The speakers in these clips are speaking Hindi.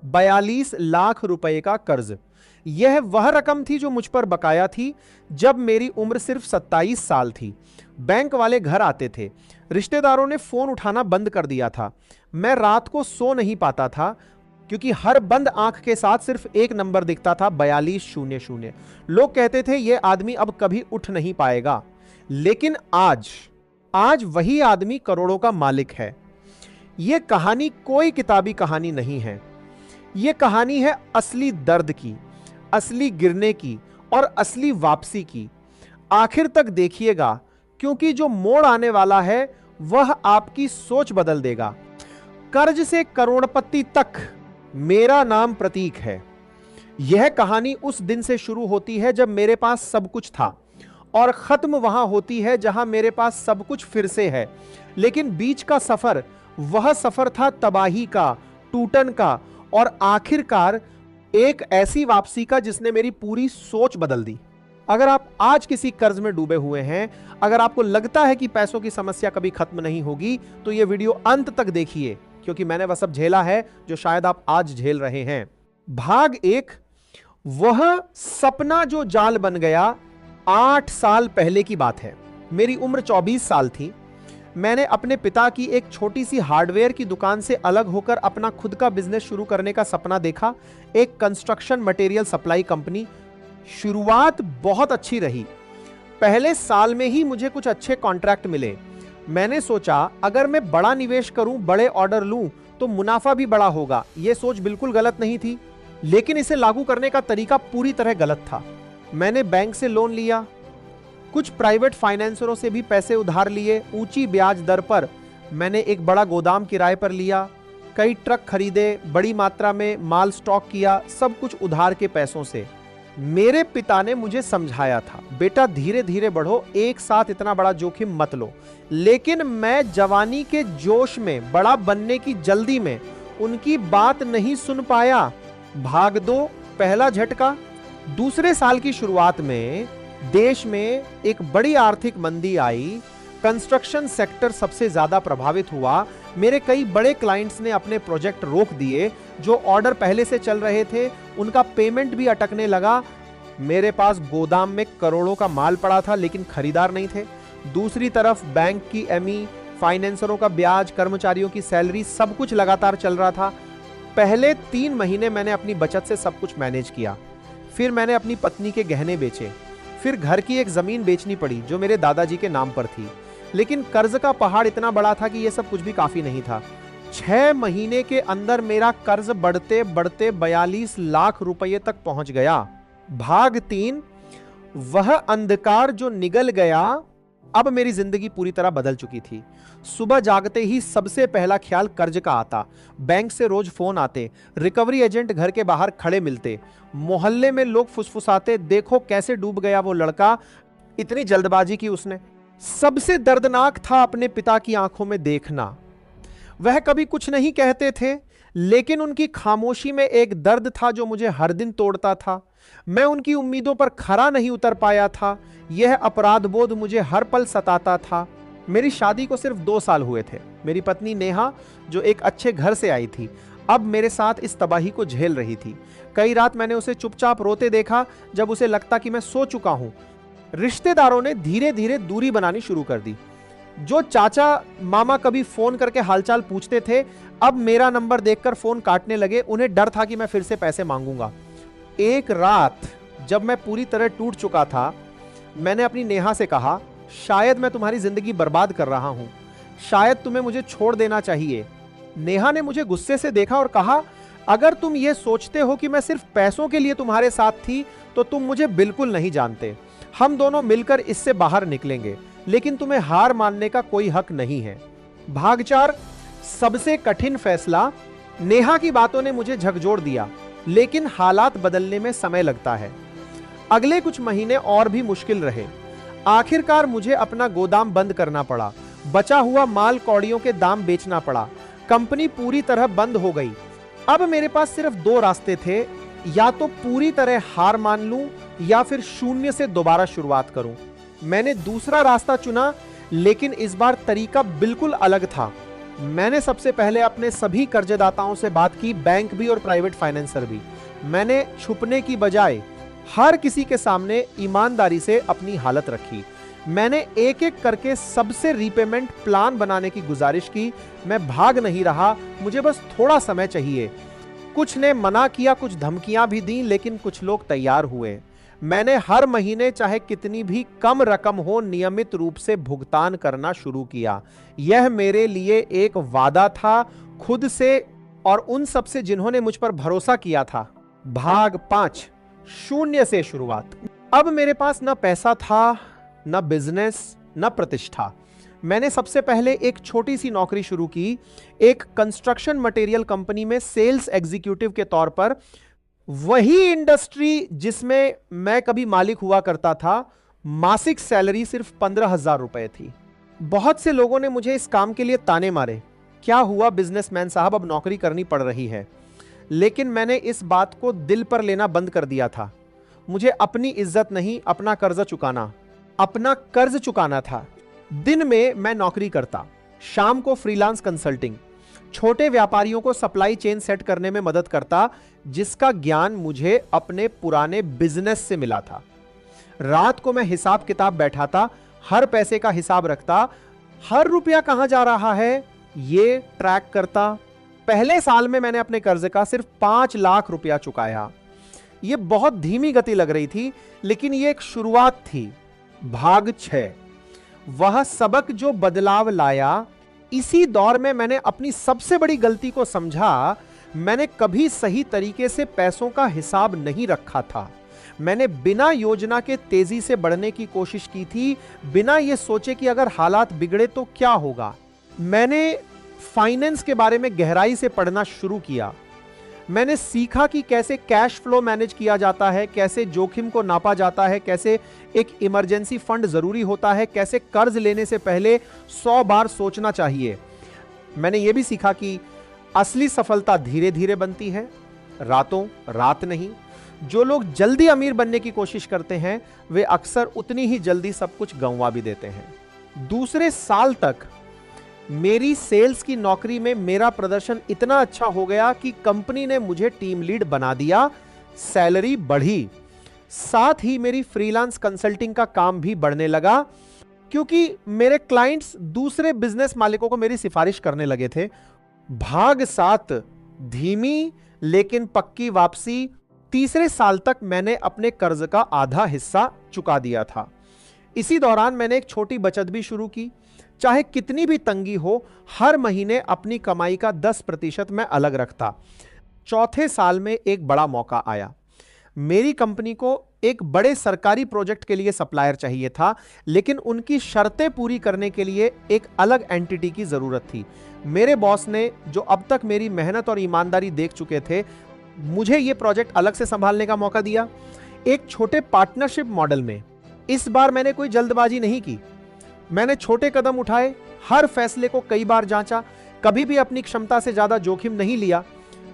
42 लाख रुपए का कर्ज। यह वह रकम थी जो मुझ पर बकाया थी जब मेरी उम्र सिर्फ 27 साल थी। बैंक वाले घर आते थे। रिश्तेदारों ने फोन उठाना बंद कर दिया था। मैं रात को सो नहीं पाता था क्योंकि हर बंद आंख के साथ सिर्फ एक नंबर दिखता था, 4200। लोग कहते थे यह आदमी अब कभी उठ नहीं पाएगा। लेकिन आज वही आदमी करोड़ों का मालिक है। यह कहानी कोई किताबी कहानी नहीं है। यह कहानी है असली दर्द की, असली गिरने की और असली वापसी की। आखिर तक देखिएगा क्योंकि जो मोड़ आने वाला है वह आपकी सोच बदल देगा। कर्ज से करोड़पति तक, मेरा नाम प्रतीक है। यह कहानी उस दिन से शुरू होती है जब मेरे पास सब कुछ था और खत्म वहां होती है जहां मेरे पास सब कुछ फिर से है। लेकिन बीच का सफर, वह सफर था तबाही का, टूटन का और आखिरकार एक ऐसी वापसी का जिसने मेरी पूरी सोच बदल दी। अगर आप आज किसी कर्ज में डूबे हुए हैं, अगर आपको लगता है कि पैसों की समस्या कभी खत्म नहीं होगी, तो यह वीडियो अंत तक देखिए क्योंकि मैंने वह सब झेला है जो शायद आप आज झेल रहे हैं। भाग 1, वह सपना जो जाल बन गया। 8 साल पहले की बात है। मेरी उम्र 24 साल थी। मैंने अपने पिता की एक छोटी सी हार्डवेयर की दुकान से अलग होकर अपना खुद का बिजनेस शुरू करने का सपना देखा, एक कंस्ट्रक्शन मटेरियल सप्लाई कंपनी। शुरुआत बहुत अच्छी रही। पहले साल में ही मुझे कुछ अच्छे कॉन्ट्रैक्ट मिले। मैंने सोचा अगर मैं बड़ा निवेश करूं, बड़े ऑर्डर लूं, तो मुनाफा भी बड़ा होगा। यह सोच बिल्कुल गलत नहीं थी, लेकिन इसे लागू करने का तरीका पूरी तरह गलत था। मैंने बैंक से लोन लिया, कुछ प्राइवेट फाइनेंसरों से भी पैसे उधार लिए ऊंची ब्याज दर पर। मैंने एक बड़ा गोदाम किराए पर लिया, कई ट्रक खरीदे, बड़ी मात्रा में माल स्टॉक किया, सब कुछ उधार के पैसों से। मेरे पिता ने मुझे समझाया था, बेटा धीरे धीरे बढ़ो, एक साथ इतना बड़ा जोखिम मत लो। लेकिन मैं जवानी के जोश में, बड़ा बनने की जल्दी में उनकी बात नहीं सुन पाया। भाग 2, पहला झटका। दूसरे साल की शुरुआत में देश में एक बड़ी आर्थिक मंदी आई। कंस्ट्रक्शन सेक्टर सबसे ज्यादा प्रभावित हुआ। मेरे कई बड़े क्लाइंट्स ने अपने प्रोजेक्ट रोक दिए। जो ऑर्डर पहले से चल रहे थे उनका पेमेंट भी अटकने लगा। मेरे पास गोदाम में करोड़ों का माल पड़ा था लेकिन खरीदार नहीं थे। दूसरी तरफ बैंक की एमई, फाइनेंसरों का ब्याज, कर्मचारियों की सैलरी, सब कुछ लगातार चल रहा था। पहले 3 महीने मैंने अपनी बचत से सब कुछ मैनेज किया। फिर मैंने अपनी पत्नी के गहने बेचे। फिर घर की एक जमीन बेचनी पड़ी जो मेरे दादाजी के नाम पर थी। लेकिन कर्ज का पहाड़ इतना बड़ा था कि यह सब कुछ भी काफी नहीं था। 6 महीने के अंदर मेरा कर्ज बढ़ते बढ़ते 42 लाख रुपए तक पहुंच गया। भाग 3, वह अंधकार जो निगल गया। अब मेरी जिंदगी पूरी तरह बदल चुकी थी। सुबह जागते ही सबसे पहला ख्याल कर्ज का आता। बैंक से रोज फोन आते, रिकवरी एजेंट घर के बाहर खड़े मिलते, मोहल्ले में लोग फुसफुसाते, देखो कैसे डूब गया वो लड़का, इतनी जल्दबाजी की उसने। सबसे दर्दनाक था अपने पिता की आंखों में देखना। वह कभी कुछ नहीं कहते थे, लेकिन उनकी खामोशी में एक दर्द था जो मुझे हर दिन तोड़ता था। मैं उनकी उम्मीदों पर खरा नहीं उतर पाया था। यह अपराध बोध मुझे हर पल सताता था। मेरी शादी को सिर्फ 2 साल हुए थे। मेरी पत्नी नेहा, जो एक अच्छे घर से आई थी, अब मेरे साथ इस तबाही को झेल रही थी। कई रात मैंने उसे चुपचाप रोते देखा जब उसे लगता कि मैं सो चुका हूं। रिश्तेदारों ने धीरे धीरे दूरी बनानी शुरू कर दी। जो चाचा मामा कभी फोन करके हालचाल पूछते थे, अब मेरा नंबर देखकर फोन काटने लगे। उन्हें डर था कि मैं फिर से पैसे मांगूंगा। एक रात जब मैं पूरी तरह टूट चुका था, मैंने अपनी नेहा से कहा, शायद मैं तुम्हारी जिंदगी बर्बाद कर रहा हूं, शायद तुम्हें मुझे छोड़ देना चाहिए। नेहा ने मुझे गुस्से से देखा और कहा, अगर तुम ये सोचते हो कि मैं सिर्फ पैसों के लिए तुम्हारे साथ थी तो तुम मुझे बिल्कुल नहीं जानते। हम दोनों मिलकर इससे बाहर निकलेंगे, लेकिन तुम्हें हार मानने का कोई हक नहीं है। भाग 4, सबसे कठिन फैसला। नेहा की बातों ने मुझे झकझोर दिया, लेकिन हालात बदलने में समय लगता है। अगले कुछ महीने और भी मुश्किल रहे। आखिरकार मुझे अपना गोदाम बंद करना पड़ा। बचा हुआ माल कौड़ियों के दाम बेचना पड़ा। कंपनी पूरी तरह बंद हो गई। अब मेरे पास सिर्फ 2 रास्ते थे, या तो पूरी तरह हार मान लूं या फिर शून्य से दोबारा शुरुआत करूं। मैंने दूसरा रास्ता चुना, लेकिन इस बार तरीका बिल्कुल अलग था। मैंने सबसे पहले अपने सभी कर्जदाताओं से बात की, बैंक भी और प्राइवेट फाइनेंसर भी। मैंने छुपने की बजाय हर किसी के सामने ईमानदारी से अपनी हालत रखी। मैंने एक एक करके सबसे रीपेमेंट प्लान बनाने की गुजारिश की। मैं भाग नहीं रहा, मुझे बस थोड़ा समय चाहिए। कुछ ने मना किया, कुछ धमकियां भी दी, लेकिन कुछ लोग तैयार हुए। मैंने हर महीने चाहे कितनी भी कम रकम हो, नियमित रूप से भुगतान करना शुरू किया। यह मेरे लिए एक वादा था, खुद से और उन सब से जिन्होंने मुझ पर भरोसा किया था। भाग 5, शून्य से शुरुआत। अब मेरे पास न पैसा था, न बिजनेस, न प्रतिष्ठा। मैंने सबसे पहले एक छोटी सी नौकरी शुरू की, एक कंस्ट्रक्शन मटेरियल कंपनी में सेल्स एग्जीक्यूटिव के तौर पर। वही इंडस्ट्री जिसमें मैं कभी मालिक हुआ करता था। मासिक सैलरी सिर्फ 15,000 रुपए थी। बहुत से लोगों ने मुझे इस काम के लिए ताने मारे, क्या हुआ बिजनेसमैन साहब, अब नौकरी करनी पड़ रही है। लेकिन मैंने इस बात को दिल पर लेना बंद कर दिया था। मुझे अपनी इज्जत नहीं, अपना कर्ज चुकाना था। दिन में मैं नौकरी करता, शाम को फ्रीलांस कंसल्टिंग, छोटे व्यापारियों को सप्लाई चेन सेट करने में मदद करता, जिसका ज्ञान मुझे अपने पुराने बिजनेस से मिला था। रात को मैं हिसाब किताब बैठाता, हर पैसे का हिसाब रखता, हर रुपया कहां जा रहा है ये ट्रैक करता। पहले साल में मैंने अपने कर्ज का सिर्फ 5 लाख रुपया चुकाया। यह बहुत धीमी गति लग रही थी, लेकिन यह एक शुरुआत थी। भाग 6, वह सबक जो बदलाव लाया। इसी दौर में मैंने अपनी सबसे बड़ी गलती को समझा। मैंने कभी सही तरीके से पैसों का हिसाब नहीं रखा था। मैंने बिना योजना के तेजी से बढ़ने की कोशिश की थी, बिना यह सोचे कि अगर हालात बिगड़े तो क्या होगा। मैंने फाइनेंस के बारे में गहराई से पढ़ना शुरू किया। मैंने सीखा कि कैसे कैश फ्लो मैनेज किया जाता है, कैसे जोखिम को नापा जाता है, कैसे एक इमरजेंसी फंड जरूरी होता है, कैसे कर्ज लेने से पहले 100 बार सोचना चाहिए। मैंने यह भी सीखा कि असली सफलता धीरे धीरे बनती है, रातों रात नहीं। जो लोग जल्दी अमीर बनने की कोशिश करते हैं, वे अक्सर उतनी ही जल्दी सब कुछ गंवा भी देते हैं। दूसरे साल तक मेरी सेल्स की नौकरी में मेरा प्रदर्शन इतना अच्छा हो गया कि कंपनी ने मुझे टीम लीड बना दिया। सैलरी बढ़ी, साथ ही मेरी फ्रीलांस कंसल्टिंग का काम भी बढ़ने लगा, क्योंकि मेरे क्लाइंट्स दूसरे बिजनेस मालिकों को मेरी सिफारिश करने लगे थे। भाग 7, धीमी लेकिन पक्की वापसी। तीसरे साल तक मैंने अपने कर्ज का आधा हिस्सा चुका दिया था। इसी दौरान मैंने एक छोटी बचत भी शुरू की। चाहे कितनी भी तंगी हो, हर महीने अपनी कमाई का 10% मैं अलग रखता। चौथे साल में एक बड़ा मौका आया। मेरी कंपनी को एक बड़े सरकारी प्रोजेक्ट के लिए सप्लायर चाहिए था, लेकिन उनकी शर्तें पूरी करने के लिए एक अलग एंटिटी की जरूरत थी। मेरे बॉस ने, जो अब तक मेरी मेहनत और ईमानदारी देख चुके थे, मुझे यह प्रोजेक्ट अलग से संभालने का मौका दिया, एक छोटे पार्टनरशिप मॉडल में। इस बार मैंने कोई जल्दबाजी नहीं की। मैंने छोटे कदम उठाए, हर फैसले को कई बार जांचा, कभी भी अपनी क्षमता से ज्यादा जोखिम नहीं लिया।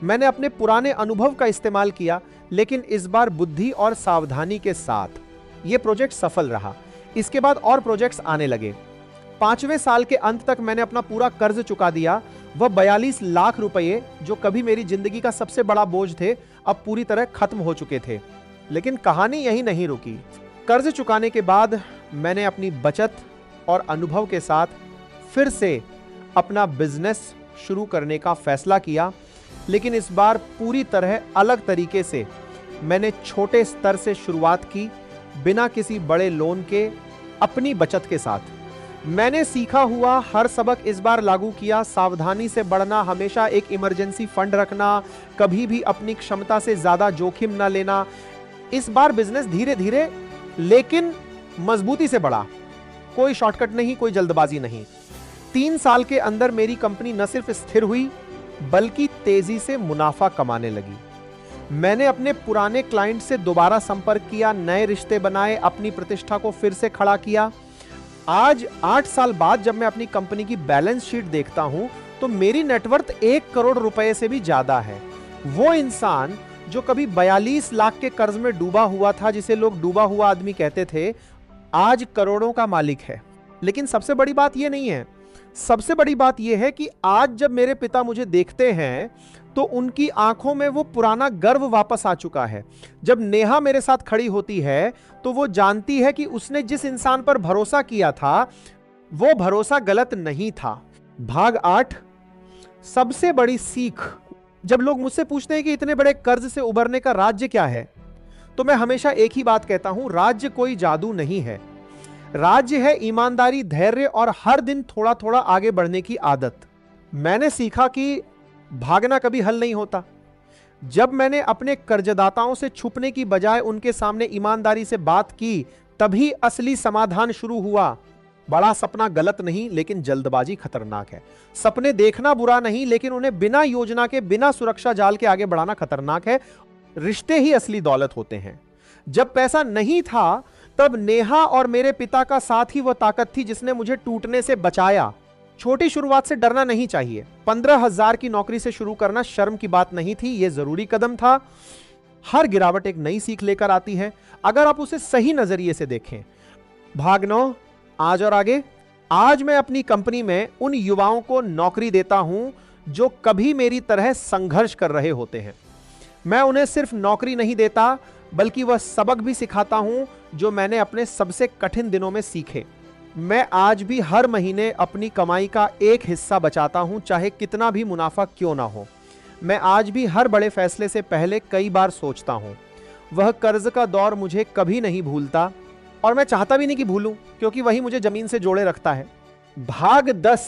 मैंने अपने पुराने अनुभव का इस्तेमाल किया, लेकिन इस बार बुद्धि और सावधानी के साथ। यह प्रोजेक्ट सफल रहा। इसके बाद और प्रोजेक्ट्स आने लगे। 5वें साल के अंत तक मैंने अपना पूरा कर्ज चुका दिया। वह 42 लाख रुपए, जो कभी मेरी जिंदगी का सबसे बड़ा बोझ थे, अब पूरी तरह खत्म हो चुके थे। लेकिन कहानी यही नहीं रुकी। कर्ज चुकाने के बाद मैंने अपनी बचत और अनुभव के साथ फिर से अपना बिजनेस शुरू करने का फैसला किया, लेकिन इस बार पूरी तरह अलग तरीके से। मैंने छोटे स्तर से शुरुआत की, बिना किसी बड़े लोन के, अपनी बचत के साथ। मैंने सीखा हुआ हर सबक इस बार लागू किया। सावधानी से बढ़ना, हमेशा एक इमरजेंसी फंड रखना, कभी भी अपनी क्षमता से ज्यादा जोखिम न लेना। इस बार बिजनेस धीरे धीरे लेकिन मजबूती से बढ़ा। कोई शॉर्टकट नहीं, कोई जल्दबाजी नहीं। 3 साल के अंदर मेरी कंपनी न सिर्फ स्थिर हुई, बल्कि तेजी से मुनाफा कमाने लगी। मैंने अपने पुराने क्लाइंट से दोबारा संपर्क किया, नए रिश्ते बनाए, अपनी प्रतिष्ठा को फिर से खड़ा किया। आज 8 साल बाद जब मैं अपनी कंपनी की बैलेंस शीट देखता हूं, तो मेरी नेटवर्थ 1 करोड़ रुपए से भी ज्यादा है। वो इंसान जो कभी 42 लाख के कर्ज में डूबा हुआ था, जिसे लोग डूबा हुआ आदमी कहते थे, आज करोड़ों का मालिक है। लेकिन सबसे बड़ी बात यह नहीं है, सबसे बड़ी बात यह है कि आज जब मेरे पिता मुझे देखते हैं तो उनकी आंखों में वो पुराना गर्व वापस आ चुका है। जब नेहा मेरे साथ खड़ी होती है तो वो जानती है कि उसने जिस इंसान पर भरोसा किया था वो भरोसा गलत नहीं था। भाग 8, सबसे बड़ी सीख। जब लोग मुझसे पूछते हैं कि इतने बड़े कर्ज से उबरने का राज्य क्या है, तो मैं हमेशा एक ही बात कहता हूं, राज्य कोई जादू नहीं है। राज्य है ईमानदारी, धैर्य और हर दिन थोड़ा थोड़ा आगे बढ़ने की आदत। मैंने सीखा कि भागना कभी हल नहीं होता। जब मैंने अपने कर्जदाताओं से छुपने की बजाय उनके सामने ईमानदारी से बात की, तभी असली समाधान शुरू हुआ। बड़ा सपना गलत नहीं, लेकिन जल्दबाजी खतरनाक है। सपने देखना बुरा नहीं, लेकिन उन्हें बिना योजना के, बिना सुरक्षा जाल के आगे बढ़ाना खतरनाक है। रिश्ते ही असली दौलत होते हैं। जब पैसा नहीं था तब नेहा और मेरे पिता का साथ ही वह ताकत थी जिसने मुझे टूटने से बचाया। छोटी शुरुआत से डरना नहीं चाहिए। 15,000 की नौकरी से शुरू करना शर्म की बात नहीं थी, यह जरूरी कदम था। हर गिरावट एक नई सीख लेकर आती है, अगर आप उसे सही नजरिए से देखें। भाग 9, आज और आगे। आज मैं अपनी कंपनी में उन युवाओं को नौकरी देता हूं जो कभी मेरी तरह संघर्ष कर रहे होते हैं। मैं उन्हें सिर्फ नौकरी नहीं देता, बल्कि वह सबक भी सिखाता हूं जो मैंने अपने सबसे कठिन दिनों में सीखे। मैं आज भी हर महीने अपनी कमाई का एक हिस्सा बचाता हूं, चाहे कितना भी मुनाफा क्यों ना हो। मैं आज भी हर बड़े फैसले से पहले कई बार सोचता हूं। वह कर्ज का दौर मुझे कभी नहीं भूलता और मैं चाहता भी नहीं कि भूलूं, क्योंकि वही मुझे जमीन से जोड़े रखता है। भाग 10,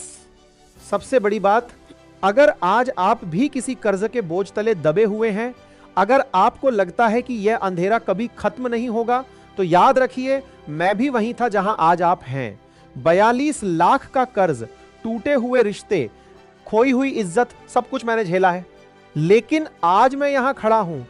सबसे बड़ी बात। अगर आज आप भी किसी कर्ज के बोझ तले दबे हुए हैं, अगर आपको लगता है कि यह अंधेरा कभी खत्म नहीं होगा, तो याद रखिए, मैं भी वहीं था जहां आज आप हैं। 42 लाख का कर्ज, टूटे हुए रिश्ते, खोई हुई इज्जत, सब कुछ मैंने झेला है। लेकिन आज मैं यहां खड़ा हूं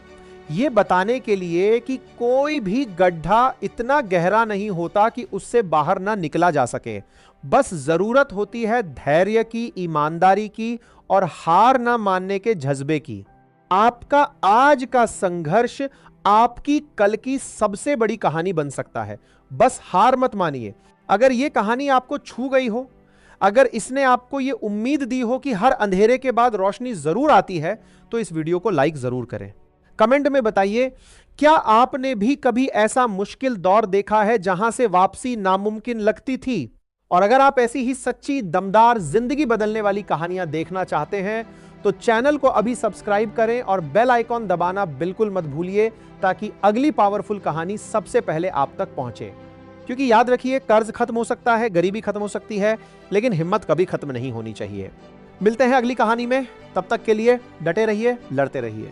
यह बताने के लिए कि कोई भी गड्ढा इतना गहरा नहीं होता कि उससे बाहर ना निकला जा सके। बस जरूरत होती है धैर्य की, ईमानदारी की और हार ना मानने के जज्बे की। आपका आज का संघर्ष आपकी कल की सबसे बड़ी कहानी बन सकता है। बस हार मत मानिए। अगर यह कहानी आपको छू गई हो, अगर इसने आपको यह उम्मीद दी हो कि हर अंधेरे के बाद रोशनी जरूर आती है, तो इस वीडियो को लाइक जरूर करें। कमेंट में बताइए, क्या आपने भी कभी ऐसा मुश्किल दौर देखा है जहां से वापसी नामुमकिन लगती थी? और अगर आप ऐसी ही सच्ची, दमदार, जिंदगी बदलने वाली कहानियां देखना चाहते हैं तो चैनल को अभी सब्सक्राइब करें और बेल आइकॉन दबाना बिल्कुल मत भूलिए, ताकि अगली पावरफुल कहानी सबसे पहले आप तक पहुंचे। क्योंकि याद रखिए, कर्ज खत्म हो सकता है, गरीबी खत्म हो सकती है, लेकिन हिम्मत कभी खत्म नहीं होनी चाहिए। मिलते हैं अगली कहानी में, तब तक के लिए डटे रहिए, लड़ते रहिए।